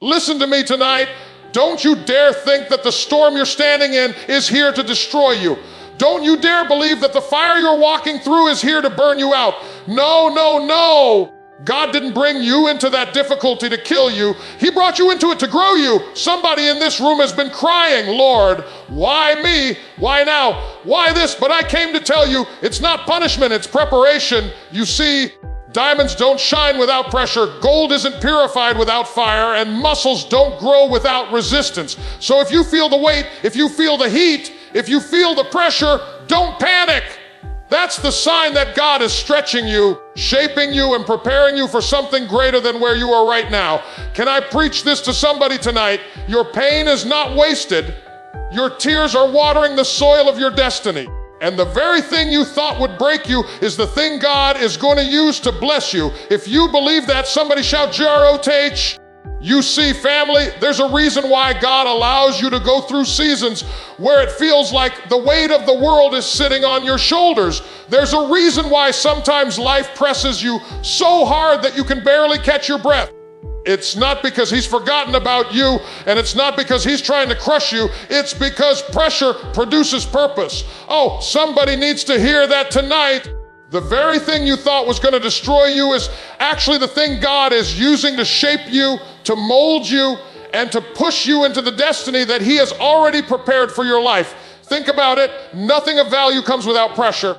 Listen to me tonight. Don't you dare think that the storm you're standing in is here to destroy you. Don't you dare believe that the fire you're walking through is here to burn you out. No, no, no. God didn't bring you into that difficulty to kill you. He brought you into it to grow you. Somebody in this room has been crying, Lord, why me? Why now? Why this? But I came to tell you, it's not punishment, it's preparation. You see, diamonds don't shine without pressure, gold isn't purified without fire, and muscles don't grow without resistance. So if you feel the weight, if you feel the heat, if you feel the pressure, don't panic. That's the sign that God is stretching you, shaping you, and preparing you for something greater than where you are right now. Can I preach this to somebody tonight? Your pain is not wasted. Your tears are watering the soil of your destiny. And the very thing you thought would break you is the thing God is going to use to bless you. If you believe that, somebody shout G-R-O-T-H. You see, family, there's a reason why God allows you to go through seasons where it feels like the weight of the world is sitting on your shoulders. There's a reason why sometimes life presses you so hard that you can barely catch your breath. It's not because he's forgotten about you, and it's not because he's trying to crush you. It's because pressure produces purpose. Oh, somebody needs to hear that tonight. The very thing you thought was going to destroy you is actually the thing God is using to shape you, to mold you, and to push you into the destiny that he has already prepared for your life. Think about it. Nothing of value comes without pressure.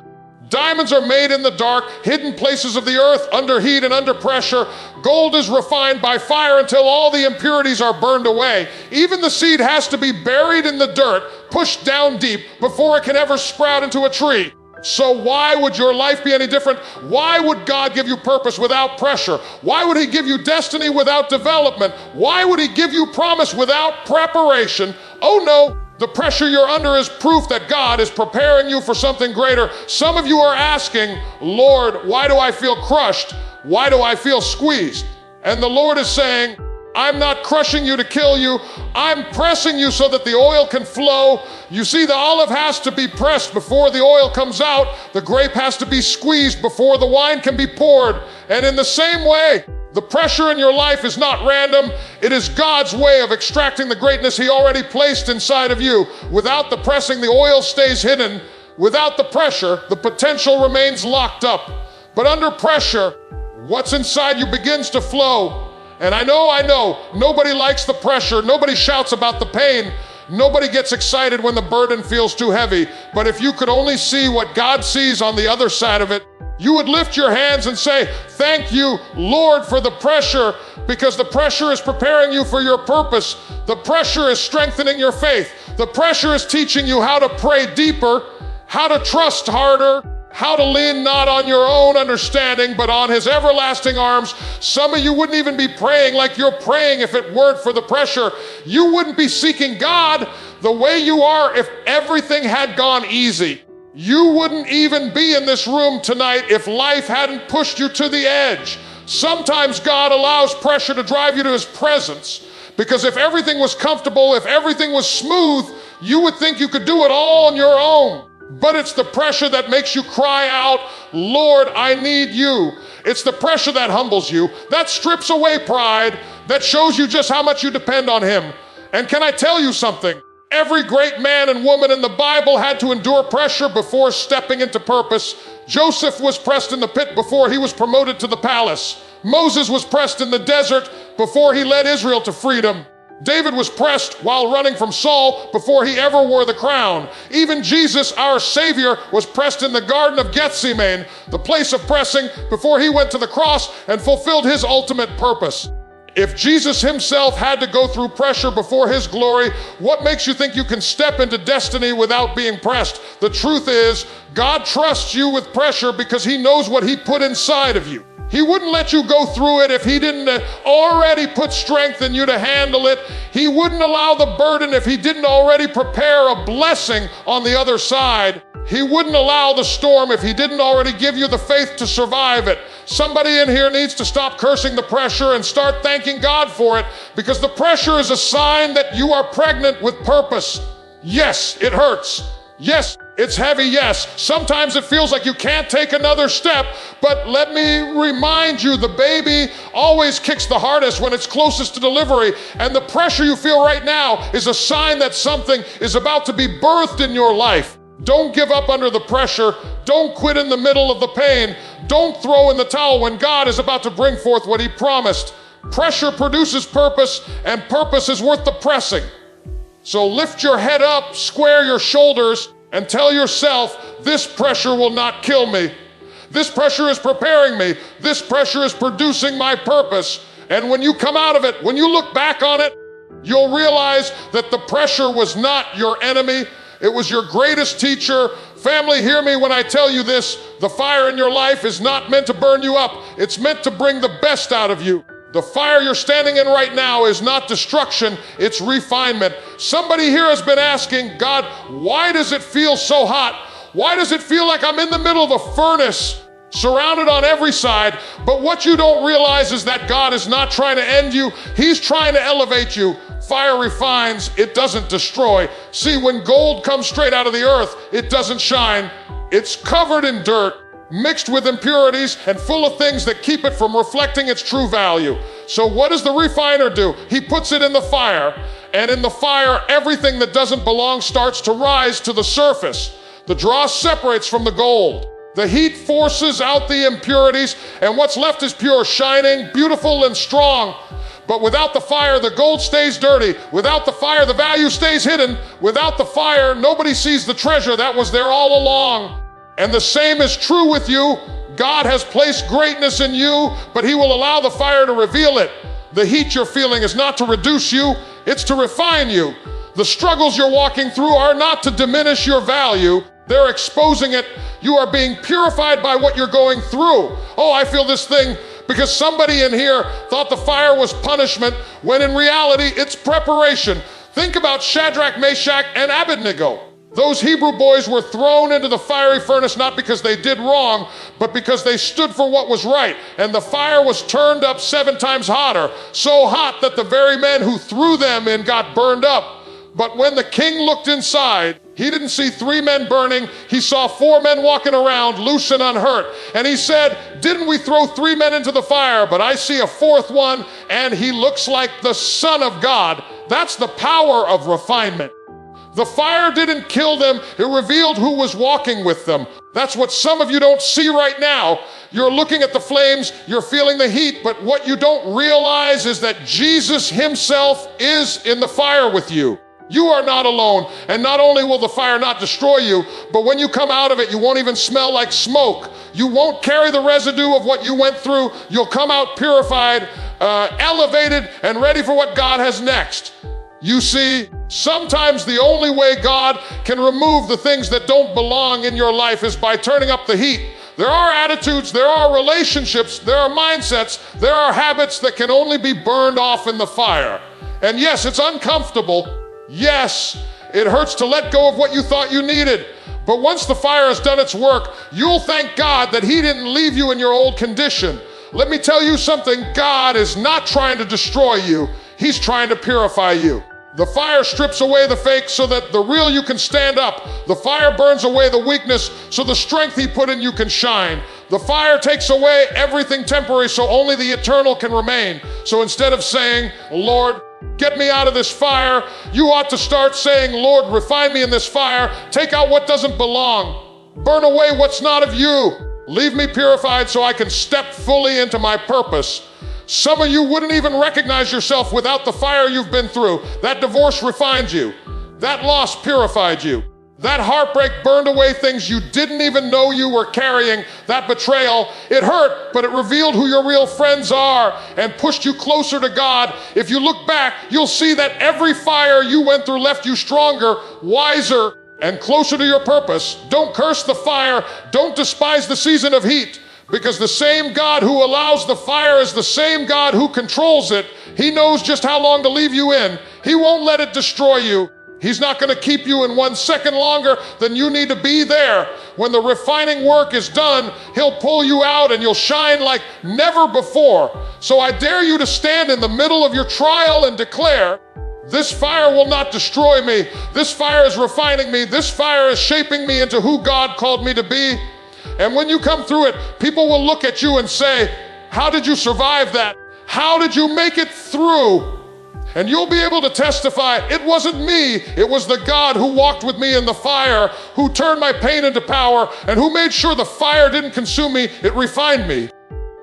Diamonds are made in the dark, hidden places of the earth, under heat and under pressure. Gold is refined by fire until all the impurities are burned away. Even the seed has to be buried in the dirt, pushed down deep, before it can ever sprout into a tree. So why would your life be any different? Why would God give you purpose without pressure? Why would he give you destiny without development? Why would he give you promise without preparation? Oh no, the pressure you're under is proof that God is preparing you for something greater. Some of you are asking, Lord, why do I feel crushed? Why do I feel squeezed? And the Lord is saying, I'm not crushing you to kill you. I'm pressing you so that the oil can flow. You see, the olive has to be pressed before the oil comes out. The grape has to be squeezed before the wine can be poured. And in the same way, the pressure in your life is not random. It is God's way of extracting the greatness he already placed inside of you. Without the pressing, the oil stays hidden. Without the pressure, the potential remains locked up. But under pressure, what's inside you begins to flow. And I know, nobody likes the pressure. Nobody shouts about the pain. Nobody gets excited when the burden feels too heavy. But if you could only see what God sees on the other side of it, you would lift your hands and say, thank you, Lord, for the pressure, because the pressure is preparing you for your purpose. The pressure is strengthening your faith. The pressure is teaching you how to pray deeper, how to trust harder, how to lean not on your own understanding, but on his everlasting arms. Some of you wouldn't even be praying like you're praying if it weren't for the pressure. You wouldn't be seeking God the way you are if everything had gone easy. You wouldn't even be in this room tonight if life hadn't pushed you to the edge. Sometimes God allows pressure to drive you to his presence, because if everything was comfortable, if everything was smooth, you would think you could do it all on your own. But it's the pressure that makes you cry out, Lord, I need you. It's the pressure that humbles you, that strips away pride, that shows you just how much you depend on him. And can I tell you something? Every great man and woman in the Bible had to endure pressure before stepping into purpose. Joseph was pressed in the pit before he was promoted to the palace. Moses was pressed in the desert before he led Israel to freedom. David was pressed while running from Saul before he ever wore the crown. Even Jesus, our Savior, was pressed in the Garden of Gethsemane, the place of pressing, before he went to the cross and fulfilled his ultimate purpose. If Jesus himself had to go through pressure before his glory, what makes you think you can step into destiny without being pressed? The truth is, God trusts you with pressure because he knows what he put inside of you. He wouldn't let you go through it if he didn't already put strength in you to handle it. He wouldn't allow the burden if he didn't already prepare a blessing on the other side. He wouldn't allow the storm if he didn't already give you the faith to survive it. Somebody in here needs to stop cursing the pressure and start thanking God for it, because the pressure is a sign that you are pregnant with purpose. Yes, it hurts. Yes, It's heavy, yes. Sometimes it feels like you can't take another step, but let me remind you, the baby always kicks the hardest when it's closest to delivery, and the pressure you feel right now is a sign that something is about to be birthed in your life. Don't give up under the pressure. Don't quit in the middle of the pain. Don't throw in the towel when God is about to bring forth what He promised. Pressure produces purpose, and purpose is worth the pressing. So lift your head up, square your shoulders, and tell yourself, this pressure will not kill me. This pressure is preparing me. This pressure is producing my purpose. And when you come out of it, when you look back on it, you'll realize that the pressure was not your enemy. It was your greatest teacher. Family, hear me when I tell you this. The fire in your life is not meant to burn you up. It's meant to bring the best out of you. The fire you're standing in right now is not destruction, it's refinement. Somebody here has been asking, God, why does it feel so hot? Why does it feel like I'm in the middle of a furnace, surrounded on every side? But what you don't realize is that God is not trying to end you. He's trying to elevate you. Fire refines, it doesn't destroy. See, when gold comes straight out of the earth, it doesn't shine. It's covered in dirt, mixed with impurities and full of things that keep it from reflecting its true value. So what does the refiner do? He puts it in the fire, and in the fire, everything that doesn't belong starts to rise to the surface. The dross separates from the gold. The heat forces out the impurities, and what's left is pure, shining, beautiful, and strong. But without the fire, the gold stays dirty. Without the fire, the value stays hidden. Without the fire, nobody sees the treasure that was there all along. And the same is true with you. God has placed greatness in you, but He will allow the fire to reveal it. The heat you're feeling is not to reduce you, it's to refine you. The struggles you're walking through are not to diminish your value, they're exposing it. You are being purified by what you're going through. Oh, I feel this thing because somebody in here thought the fire was punishment, when in reality, it's preparation. Think about Shadrach, Meshach, and Abednego. Those Hebrew boys were thrown into the fiery furnace not because they did wrong, but because they stood for what was right. And the fire was turned up 7 times hotter, so hot that the very men who threw them in got burned up. But when the king looked inside, he didn't see 3 men burning. He saw 4 men walking around, loose and unhurt. And he said, didn't we throw 3 men into the fire? But I see a 4th one, and he looks like the Son of God. That's the power of refinement. The fire didn't kill them, it revealed who was walking with them. That's what some of you don't see right now. You're looking at the flames, you're feeling the heat, but what you don't realize is that Jesus Himself is in the fire with you. You are not alone, and not only will the fire not destroy you, but when you come out of it, you won't even smell like smoke. You won't carry the residue of what you went through. You'll come out purified, elevated, and ready for what God has next. You see, sometimes the only way God can remove the things that don't belong in your life is by turning up the heat. There are attitudes, there are relationships, there are mindsets, there are habits that can only be burned off in the fire. And yes, it's uncomfortable. Yes, it hurts to let go of what you thought you needed. But once the fire has done its work, you'll thank God that He didn't leave you in your old condition. Let me tell you something, God is not trying to destroy you. He's trying to purify you. The fire strips away the fake so that the real you can stand up. The fire burns away the weakness so the strength He put in you can shine. The fire takes away everything temporary so only the eternal can remain. So instead of saying, Lord, get me out of this fire, you ought to start saying, Lord, refine me in this fire. Take out what doesn't belong. Burn away what's not of you. Leave me purified so I can step fully into my purpose. Some of you wouldn't even recognize yourself without the fire you've been through. That divorce refined you. That loss purified you. That heartbreak burned away things you didn't even know you were carrying. That betrayal, it hurt, but it revealed who your real friends are and pushed you closer to God. If you look back, you'll see that every fire you went through left you stronger, wiser, and closer to your purpose. Don't curse the fire. Don't despise the season of heat. Because the same God who allows the fire is the same God who controls it. He knows just how long to leave you in. He won't let it destroy you. He's not going to keep you in 1 second longer than you need to be there. When the refining work is done, He'll pull you out and you'll shine like never before. So I dare you to stand in the middle of your trial and declare, This fire will not destroy me. This fire is refining me. This fire is shaping me into who God called me to be. And when you come through it, people will look at you and say, how did you survive that? How did you make it through? And you'll be able to testify, it wasn't me, it was the God who walked with me in the fire, who turned my pain into power, and who made sure the fire didn't consume me, it refined me.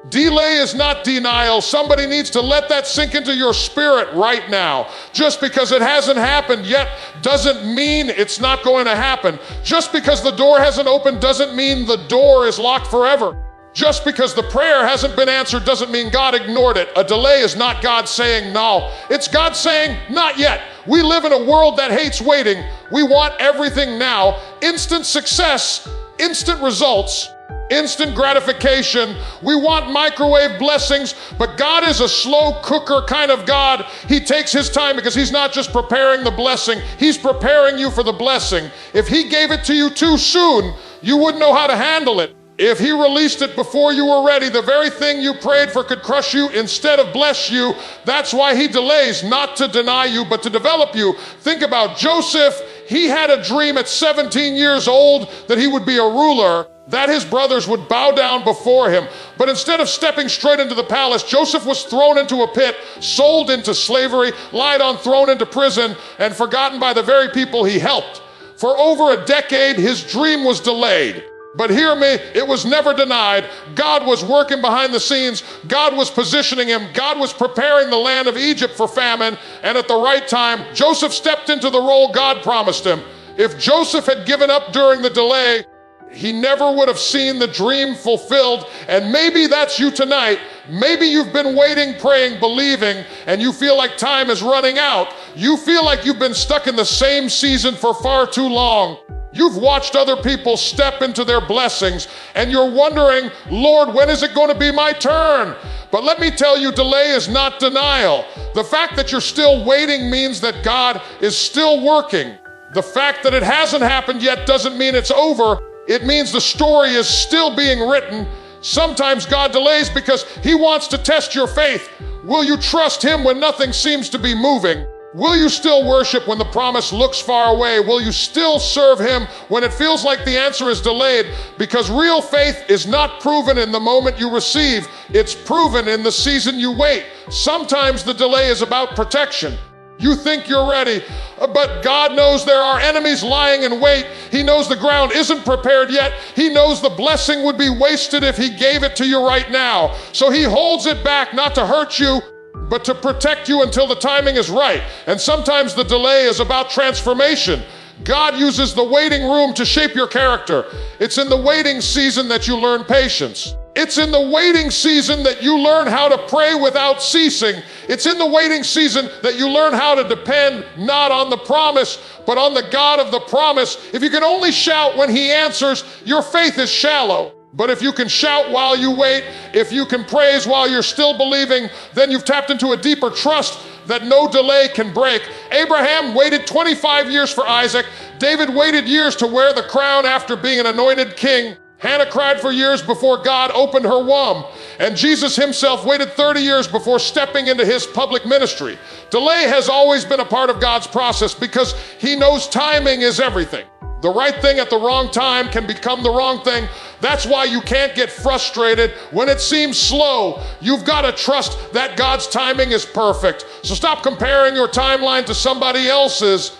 Delay is not denial. Somebody needs to let that sink into your spirit right now. Just because it hasn't happened yet doesn't mean it's not going to happen. Just because the door hasn't opened doesn't mean the door is locked forever. Just because the prayer hasn't been answered doesn't mean God ignored it. A delay is not God saying no. It's God saying, not yet. We live in a world that hates waiting. We want everything now. Instant success, instant results, instant gratification. We want microwave blessings, but God is a slow cooker kind of God. He takes his time because he's not just preparing the blessing, he's preparing you for the blessing. If he gave it to you too soon, you wouldn't know how to handle it. If he released it before you were ready, the very thing you prayed for could crush you instead of bless you. That's why he delays, not to deny you, but to develop you. Think about Joseph. He had a dream at 17 years old that he would be a ruler, that his brothers would bow down before him. But instead of stepping straight into the palace, Joseph was thrown into a pit, sold into slavery, lied on, thrown into prison, and forgotten by the very people he helped. For over a decade, his dream was delayed. But hear me, it was never denied. God was working behind the scenes. God was positioning him. God was preparing the land of Egypt for famine. And at the right time, Joseph stepped into the role God promised him. If Joseph had given up during the delay, he never would have seen the dream fulfilled. And maybe that's you tonight. Maybe you've been waiting, praying, believing, and you feel like time is running out. You feel like you've been stuck in the same season for far too long. You've watched other people step into their blessings, and you're wondering, Lord, when is it going to be my turn? But let me tell you, delay is not denial. The fact that you're still waiting means that God is still working. The fact that it hasn't happened yet doesn't mean it's over. It means the story is still being written. Sometimes God delays because he wants to test your faith. Will you trust him when nothing seems to be moving? Will you still worship when the promise looks far away? Will you still serve him when it feels like the answer is delayed? Because real faith is not proven in the moment you receive. It's proven in the season you wait. Sometimes the delay is about protection. You think you're ready, but God knows there are enemies lying in wait. He knows the ground isn't prepared yet. He knows the blessing would be wasted if he gave it to you right now. So he holds it back, not to hurt you, but to protect you until the timing is right. And sometimes the delay is about transformation. God uses the waiting room to shape your character. It's in the waiting season that you learn patience. It's in the waiting season that you learn how to pray without ceasing. It's in the waiting season that you learn how to depend not on the promise, but on the God of the promise. If you can only shout when he answers, your faith is shallow. But if you can shout while you wait, if you can praise while you're still believing, then you've tapped into a deeper trust that no delay can break. Abraham waited 25 years for Isaac. David waited years to wear the crown after being an anointed king. Hannah cried for years before God opened her womb. And Jesus himself waited 30 years before stepping into his public ministry. Delay has always been a part of God's process because he knows timing is everything. The right thing at the wrong time can become the wrong thing. That's why you can't get frustrated when it seems slow. You've got to trust that God's timing is perfect. So stop comparing your timeline to somebody else's.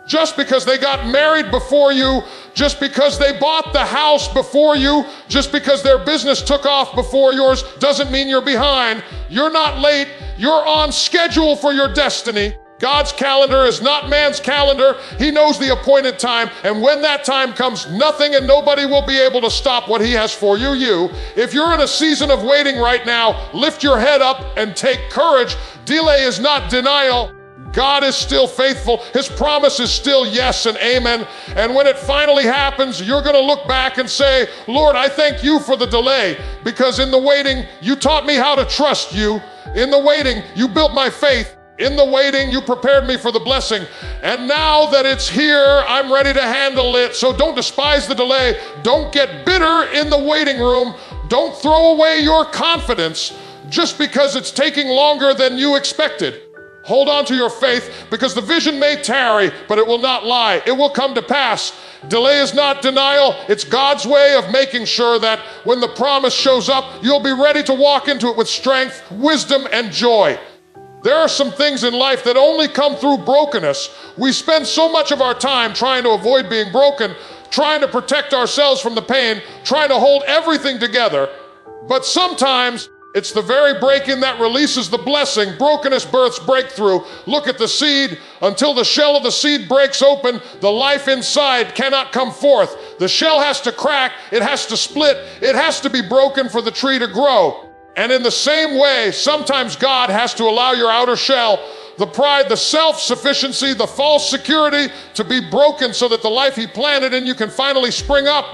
Just because they got married before you, just because they bought the house before you, just because their business took off before yours, doesn't mean you're behind. You're not late. You're on schedule for your destiny. God's calendar is not man's calendar. He knows the appointed time, and when that time comes, nothing and nobody will be able to stop what he has for you. If you're in a season of waiting right now, lift your head up and take courage. Delay is not denial. God is still faithful. His promise is still yes and amen. And when it finally happens, you're going to look back and say, Lord, I thank you for the delay, because in the waiting, you taught me how to trust you. In the waiting, you built my faith. In the waiting, you prepared me for the blessing. And now that it's here, I'm ready to handle it. So don't despise the delay. Don't get bitter in the waiting room. Don't throw away your confidence just because it's taking longer than you expected. Hold on to your faith, because the vision may tarry, but it will not lie. It will come to pass. Delay is not denial. It's God's way of making sure that when the promise shows up, you'll be ready to walk into it with strength, wisdom, and joy. There are some things in life that only come through brokenness. We spend so much of our time trying to avoid being broken, trying to protect ourselves from the pain, trying to hold everything together. But sometimes it's the very breaking that releases the blessing. Brokenness births breakthrough. Look at the seed. Until the shell of the seed breaks open, the life inside cannot come forth. The shell has to crack, it has to split, it has to be broken for the tree to grow. And in the same way, sometimes God has to allow your outer shell, the pride, the self-sufficiency, the false security to be broken so that the life He planted in you can finally spring up.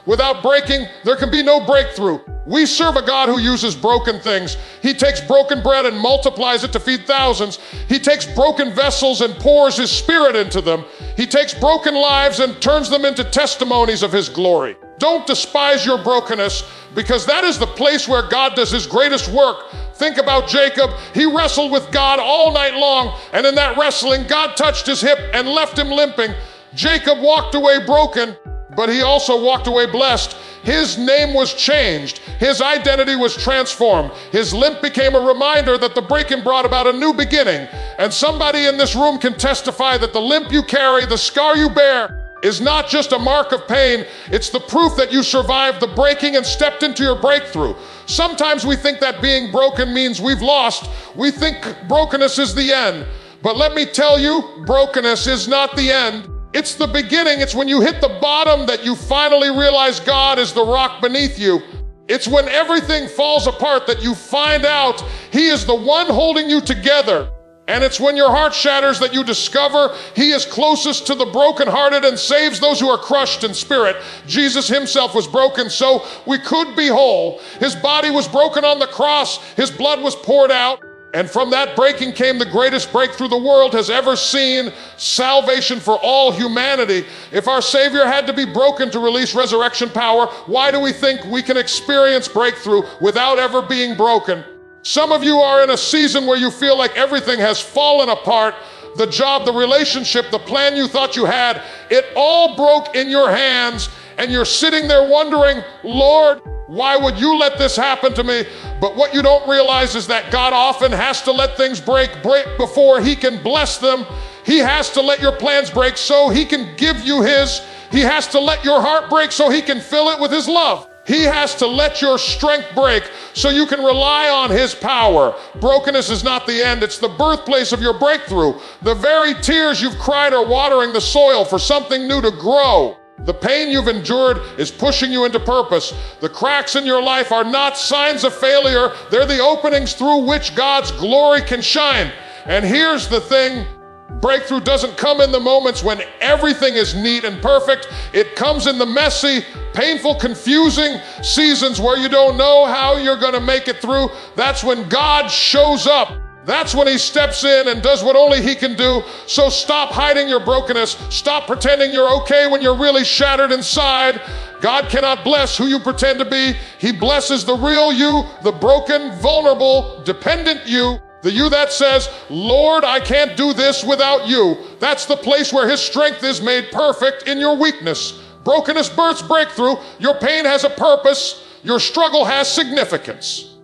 Without breaking, there can be no breakthrough. We serve a God who uses broken things. He takes broken bread and multiplies it to feed thousands. He takes broken vessels and pours His Spirit into them. He takes broken lives and turns them into testimonies of His glory. Don't despise your brokenness, because that is the place where God does His greatest work. Think about Jacob. He wrestled with God all night long, and in that wrestling, God touched his hip and left him limping. Jacob walked away broken, but he also walked away blessed. His name was changed. His identity was transformed. His limp became a reminder that the breaking brought about a new beginning. And somebody in this room can testify that the limp you carry, the scar you bear, is not just a mark of pain. It's the proof that you survived the breaking and stepped into your breakthrough. Sometimes we think that being broken means we've lost. We think brokenness is the end. But let me tell you, brokenness is not the end. It's the beginning. It's when you hit the bottom that you finally realize God is the rock beneath you. It's when everything falls apart that you find out He is the one holding you together. And it's when your heart shatters that you discover He is closest to the brokenhearted and saves those who are crushed in spirit. Jesus Himself was broken so we could be whole. His body was broken on the cross. His blood was poured out. And from that breaking came the greatest breakthrough the world has ever seen, salvation for all humanity. If our Savior had to be broken to release resurrection power, why do we think we can experience breakthrough without ever being broken? Some of you are in a season where you feel like everything has fallen apart. The job, the relationship, the plan you thought you had, it all broke in your hands, and you're sitting there wondering, Lord, why would you let this happen to me? But what you don't realize is that God often has to let things break before He can bless them. He has to let your plans break so He can give you His. He has to let your heart break so He can fill it with His love. He has to let your strength break so you can rely on His power. Brokenness is not the end. It's the birthplace of your breakthrough. The very tears you've cried are watering the soil for something new to grow. The pain you've endured is pushing you into purpose. The cracks in your life are not signs of failure. They're the openings through which God's glory can shine. And here's the thing. Breakthrough doesn't come in the moments when everything is neat and perfect. It comes in the messy, painful, confusing seasons where you don't know how you're going to make it through. That's when God shows up. That's when He steps in and does what only He can do. So stop hiding your brokenness. Stop pretending you're okay when you're really shattered inside. God cannot bless who you pretend to be. He blesses the real you, the broken, vulnerable, dependent you. The you that says, Lord, I can't do this without you. That's the place where His strength is made perfect in your weakness. Brokenness births breakthrough. Your pain has a purpose. Your struggle has significance.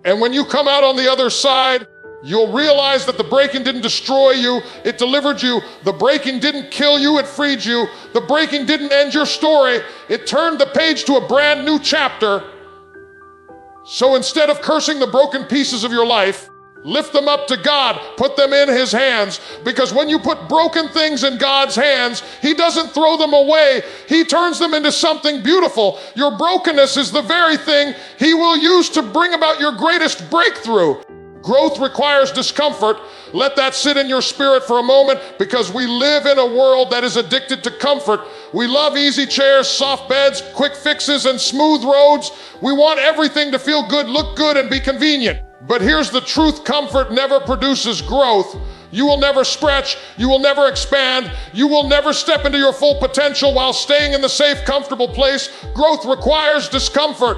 And when you come out on the other side, you'll realize that the breaking didn't destroy you, it delivered you. The breaking didn't kill you, it freed you. The breaking didn't end your story, it turned the page to a brand new chapter. So instead of cursing the broken pieces of your life, lift them up to God, put them in His hands, because when you put broken things in God's hands, He doesn't throw them away. He turns them into something beautiful. Your brokenness is the very thing He will use to bring about your greatest breakthrough. Growth requires discomfort. Let that sit in your spirit for a moment, because we live in a world that is addicted to comfort. We love easy chairs, soft beds, quick fixes, and smooth roads. We want everything to feel good, look good, and be convenient. But here's the truth, comfort never produces growth. You will never stretch, you will never expand, you will never step into your full potential while staying in the safe, comfortable place. Growth requires discomfort.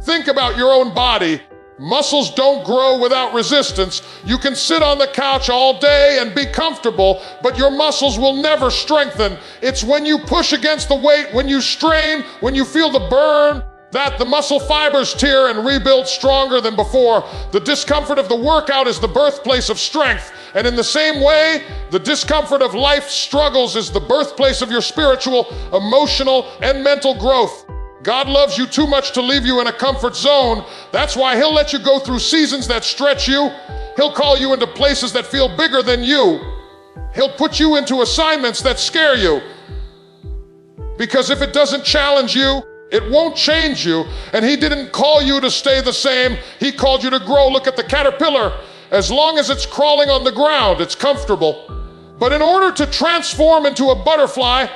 Think about your own body. Muscles don't grow without resistance. You can sit on the couch all day and be comfortable, but your muscles will never strengthen. It's when you push against the weight, when you strain, when you feel the burn, that the muscle fibers tear and rebuild stronger than before. The discomfort of the workout is the birthplace of strength. And in the same way, the discomfort of life's struggles is the birthplace of your spiritual, emotional, and mental growth. God loves you too much to leave you in a comfort zone. That's why He'll let you go through seasons that stretch you. He'll call you into places that feel bigger than you. He'll put you into assignments that scare you. Because if it doesn't challenge you, it won't change you. And He didn't call you to stay the same. He called you to grow. Look at the caterpillar. As long as it's crawling on the ground, it's comfortable. But in order to transform into a butterfly,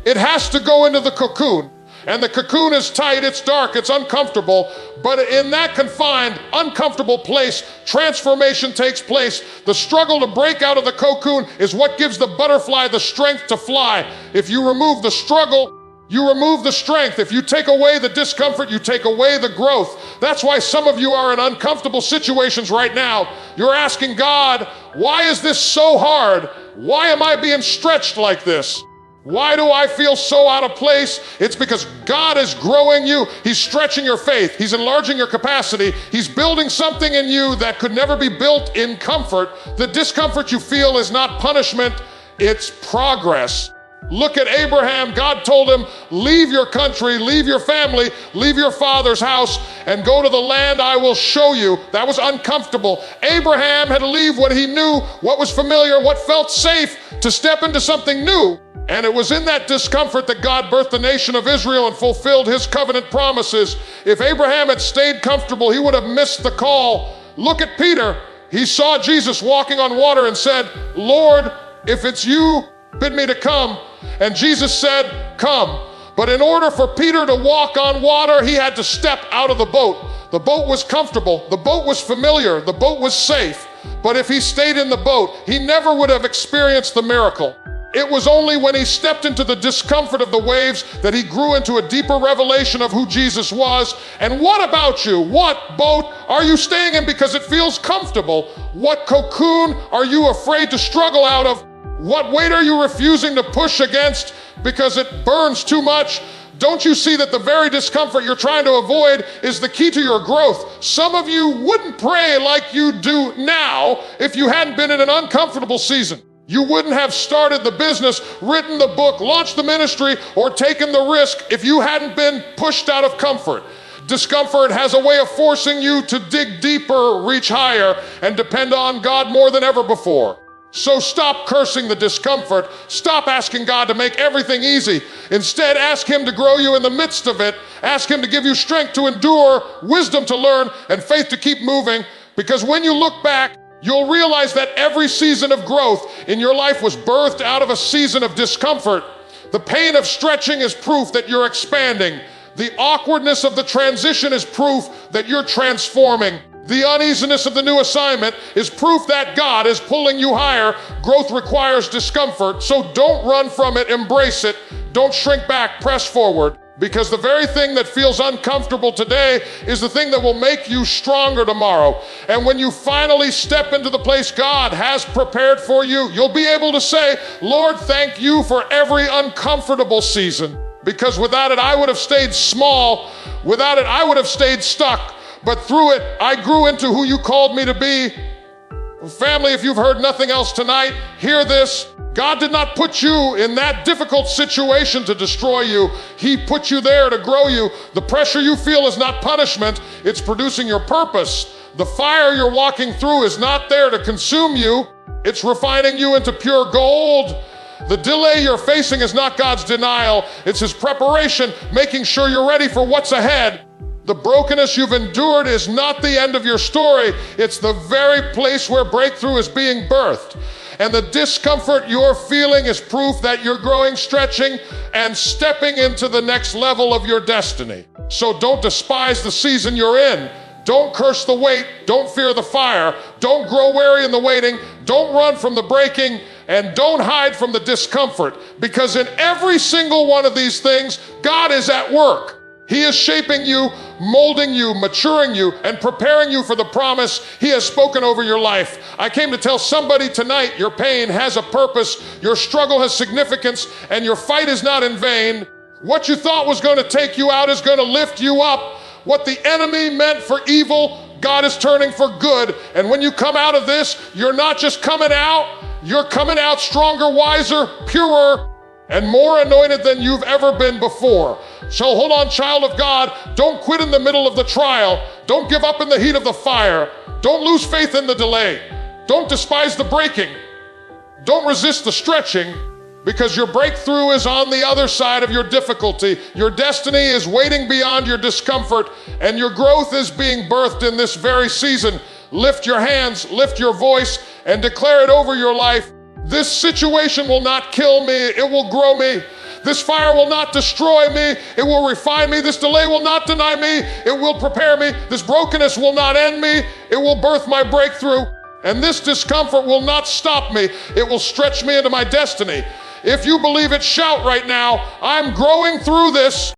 it has to go into the cocoon. And the cocoon is tight, it's dark, it's uncomfortable. But in that confined, uncomfortable place, transformation takes place. The struggle to break out of the cocoon is what gives the butterfly the strength to fly. If you remove the struggle, you remove the strength. If you take away the discomfort, you take away the growth. That's why some of you are in uncomfortable situations right now. You're asking God, why is this so hard? Why am I being stretched like this? Why do I feel so out of place? It's because God is growing you. He's stretching your faith. He's enlarging your capacity. He's building something in you that could never be built in comfort. The discomfort you feel is not punishment, it's progress. Look at Abraham. God told him, leave your country, leave your family, leave your father's house, and go to the land I will show you. That was uncomfortable. Abraham had to leave what he knew, what was familiar, what felt safe, to step into something new. And it was in that discomfort that God birthed the nation of Israel and fulfilled His covenant promises. If Abraham had stayed comfortable, he would have missed the call. Look at Peter. He saw Jesus walking on water and said, Lord, if it's you, bid me to come. And Jesus said, come. But in order for Peter to walk on water, he had to step out of the boat. The boat was comfortable. The boat was familiar. The boat was safe. But if he stayed in the boat, he never would have experienced the miracle. It was only when he stepped into the discomfort of the waves that he grew into a deeper revelation of who Jesus was. And what about you? What boat are you staying in because it feels comfortable? What cocoon are you afraid to struggle out of? What weight are you refusing to push against because it burns too much? Don't you see that the very discomfort you're trying to avoid is the key to your growth? Some of you wouldn't pray like you do now if you hadn't been in an uncomfortable season. You wouldn't have started the business, written the book, launched the ministry, or taken the risk if you hadn't been pushed out of comfort. Discomfort has a way of forcing you to dig deeper, reach higher, and depend on God more than ever before. So stop cursing the discomfort. Stop asking God to make everything easy. Instead, ask Him to grow you in the midst of it. Ask Him to give you strength to endure, wisdom to learn, and faith to keep moving. Because when you look back, you'll realize that every season of growth in your life was birthed out of a season of discomfort. The pain of stretching is proof that you're expanding. The awkwardness of the transition is proof that you're transforming. The uneasiness of the new assignment is proof that God is pulling you higher. Growth requires discomfort, so don't run from it, embrace it. Don't shrink back, press forward. Because the very thing that feels uncomfortable today is the thing that will make you stronger tomorrow. And when you finally step into the place God has prepared for you, you'll be able to say, Lord, thank you for every uncomfortable season. Because without it, I would have stayed small. Without it, I would have stayed stuck. But through it, I grew into who you called me to be. Family, if you've heard nothing else tonight, hear this. God did not put you in that difficult situation to destroy you. He put you there to grow you. The pressure you feel is not punishment, it's producing your purpose. The fire you're walking through is not there to consume you, it's refining you into pure gold. The delay you're facing is not God's denial, it's His preparation, making sure you're ready for what's ahead. The brokenness you've endured is not the end of your story, it's the very place where breakthrough is being birthed. And the discomfort you're feeling is proof that you're growing, stretching, and stepping into the next level of your destiny. So don't despise the season you're in. Don't curse the wait. Don't fear the fire. Don't grow weary in the waiting. Don't run from the breaking, and don't hide from the discomfort. Because in every single one of these things, God is at work. He is shaping you, molding you, maturing you, and preparing you for the promise He has spoken over your life. I came to tell somebody tonight, your pain has a purpose, your struggle has significance, and your fight is not in vain. What you thought was going to take you out is going to lift you up. What the enemy meant for evil, God is turning for good. And when you come out of this, you're not just coming out, you're coming out stronger, wiser, purer, and more anointed than you've ever been before. So hold on, child of God. Don't quit in the middle of the trial. Don't give up in the heat of the fire. Don't lose faith in the delay. Don't despise the breaking. Don't resist the stretching, because your breakthrough is on the other side of your difficulty. Your destiny is waiting beyond your discomfort, and your growth is being birthed in this very season. Lift your hands, lift your voice, and declare it over your life. This situation will not kill me, it will grow me. This fire will not destroy me, it will refine me. This delay will not deny me, it will prepare me. This brokenness will not end me, it will birth my breakthrough. And this discomfort will not stop me, it will stretch me into my destiny. If you believe it, shout right now, I'm growing through this.